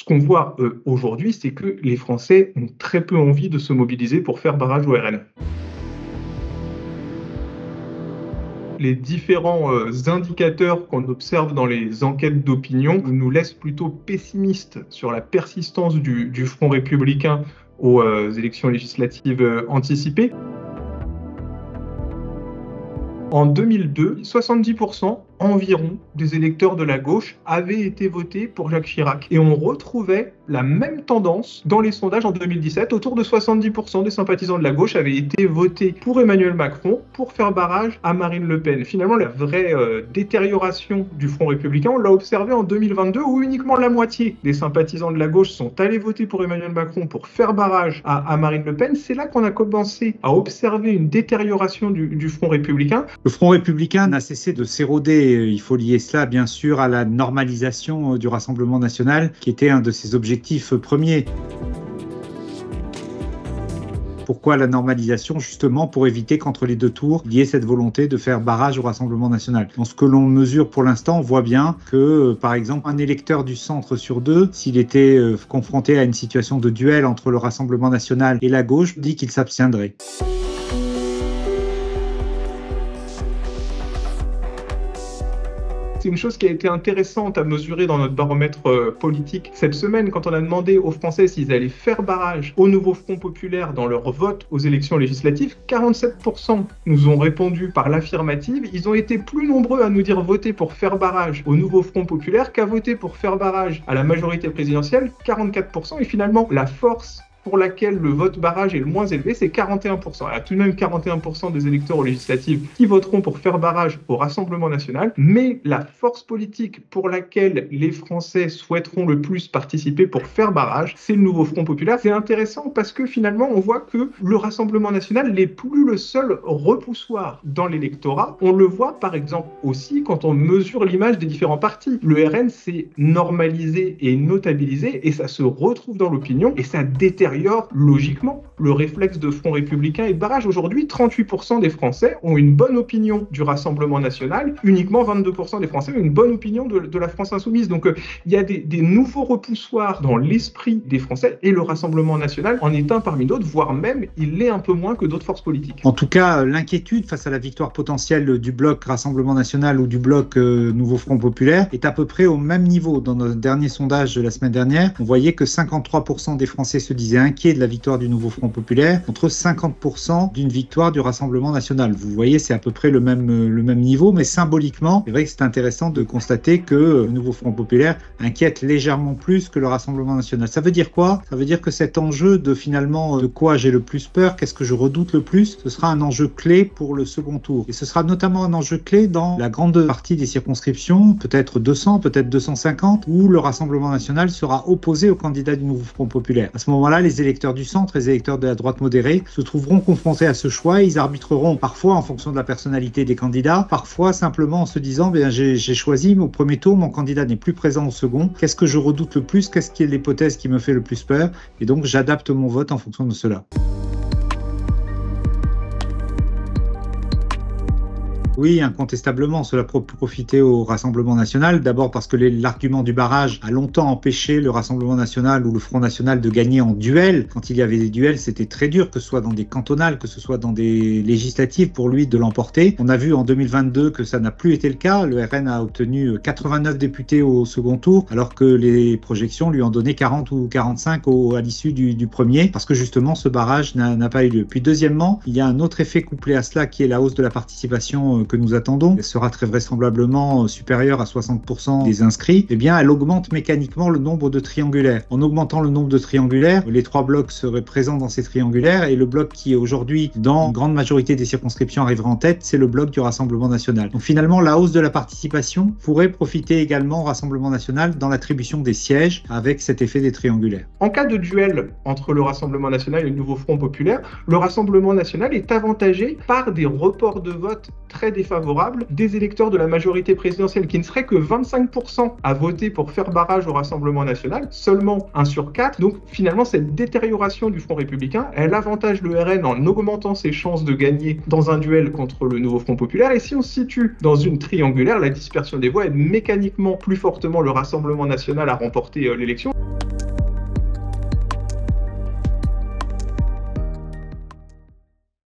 Ce qu'on voit aujourd'hui, c'est que les Français ont très peu envie de se mobiliser pour faire barrage au RN. Les différents indicateurs qu'on observe dans les enquêtes d'opinion nous laissent plutôt pessimistes sur la persistance du Front républicain aux élections législatives anticipées. En 2002, 70% environ des électeurs de la gauche avaient été votés pour Jacques Chirac. Et on retrouvait la même tendance dans les sondages en 2017. Autour de 70% des sympathisants de la gauche avaient été votés pour Emmanuel Macron pour faire barrage à Marine Le Pen. Finalement, la vraie détérioration du Front républicain, on l'a observé en 2022 où uniquement la moitié des sympathisants de la gauche sont allés voter pour Emmanuel Macron pour faire barrage à Marine Le Pen. C'est là qu'on a commencé à observer une détérioration du Front républicain. Le Front républicain n'a cessé de s'éroder. Il faut lier cela, bien sûr, à la normalisation du Rassemblement national, qui était un de ses objectifs premiers. Pourquoi la normalisation? Justement pour éviter qu'entre les deux tours, il y ait cette volonté de faire barrage au Rassemblement national. Dans ce que l'on mesure pour l'instant, on voit bien que, par exemple, un électeur du centre sur deux, s'il était confronté à une situation de duel entre le Rassemblement national et la gauche, dit qu'il s'abstiendrait. C'est une chose qui a été intéressante à mesurer dans notre baromètre politique cette semaine quand on a demandé aux Français s'ils allaient faire barrage au nouveau Front populaire dans leur vote aux élections législatives. 47% nous ont répondu par l'affirmative. Ils ont été plus nombreux à nous dire voter pour faire barrage au nouveau Front populaire qu'à voter pour faire barrage à la majorité présidentielle, 44%. Et finalement, la force pour laquelle le vote barrage est le moins élevé, c'est 41%. Il y a tout de même 41% des électeurs aux législatives qui voteront pour faire barrage au Rassemblement national, mais la force politique pour laquelle les Français souhaiteront le plus participer pour faire barrage, c'est le nouveau Front populaire. C'est intéressant parce que finalement, on voit que le Rassemblement national n'est plus le seul repoussoir dans l'électorat. On le voit par exemple aussi quand on mesure l'image des différents partis. Le RN s'est normalisé et notabilisé et ça se retrouve dans l'opinion et ça détermine logiquement le réflexe de Front républicain et de barrage. Aujourd'hui, 38% des Français ont une bonne opinion du Rassemblement national, uniquement 22% des Français ont une bonne opinion de la France insoumise. Donc il y a des nouveaux repoussoirs dans l'esprit des Français et le Rassemblement national en est un parmi d'autres, voire même il l'est un peu moins que d'autres forces politiques. En tout cas, l'inquiétude face à la victoire potentielle du bloc Rassemblement national ou du bloc Nouveau Front populaire est à peu près au même niveau. Dans notre dernier sondage de la semaine dernière, on voyait que 53% des Français se disaient inquiet de la victoire du Nouveau Front populaire contre 50% d'une victoire du Rassemblement national. Vous voyez, c'est à peu près le même niveau, mais symboliquement, c'est vrai que c'est intéressant de constater que le Nouveau Front populaire inquiète légèrement plus que le Rassemblement national. Ça veut dire quoi? Ça veut dire que cet enjeu de finalement de quoi j'ai le plus peur, qu'est-ce que je redoute le plus, ce sera un enjeu clé pour le second tour. Et ce sera notamment un enjeu clé dans la grande partie des circonscriptions, peut-être 200, peut-être 250, où le Rassemblement national sera opposé au candidat du Nouveau Front populaire. À ce moment-là, les électeurs du centre, les électeurs de la droite modérée se trouveront confrontés à ce choix. Ils arbitreront parfois en fonction de la personnalité des candidats, parfois simplement en se disant j'ai choisi au premier tour, mon candidat n'est plus présent au second. Qu'est-ce que je redoute le plus? Qu'est-ce qui est l'hypothèse qui me fait le plus peur? Et donc j'adapte mon vote en fonction de cela. Oui, incontestablement, cela peut profiter au Rassemblement national. D'abord parce que l'argument du barrage a longtemps empêché le Rassemblement national ou le Front national de gagner en duel. Quand il y avait des duels, c'était très dur, que ce soit dans des cantonales, que ce soit dans des législatives, pour lui de l'emporter. On a vu en 2022 que ça n'a plus été le cas. Le RN a obtenu 89 députés au second tour, alors que les projections lui ont donné 40 ou 45 à l'issue du premier, parce que justement ce barrage n'a pas eu lieu. Puis deuxièmement, il y a un autre effet couplé à cela qui est la hausse de la participation que nous attendons, elle sera très vraisemblablement supérieure à 60% des inscrits, eh bien elle augmente mécaniquement le nombre de triangulaires. En augmentant le nombre de triangulaires, les trois blocs seraient présents dans ces triangulaires et le bloc qui est aujourd'hui dans une grande majorité des circonscriptions arrivera en tête, c'est le bloc du Rassemblement national. Donc finalement, la hausse de la participation pourrait profiter également au Rassemblement national dans l'attribution des sièges avec cet effet des triangulaires. En cas de duel entre le Rassemblement national et le Nouveau Front populaire, le Rassemblement national est avantagé par des reports de vote très défavorable des électeurs de la majorité présidentielle, qui ne serait que 25% à voter pour faire barrage au Rassemblement national, seulement 1 sur 4. Donc finalement, cette détérioration du Front républicain, elle avantage le RN en augmentant ses chances de gagner dans un duel contre le nouveau Front populaire. Et si on se situe dans une triangulaire, la dispersion des voix aide mécaniquement plus fortement le Rassemblement national à remporter l'élection.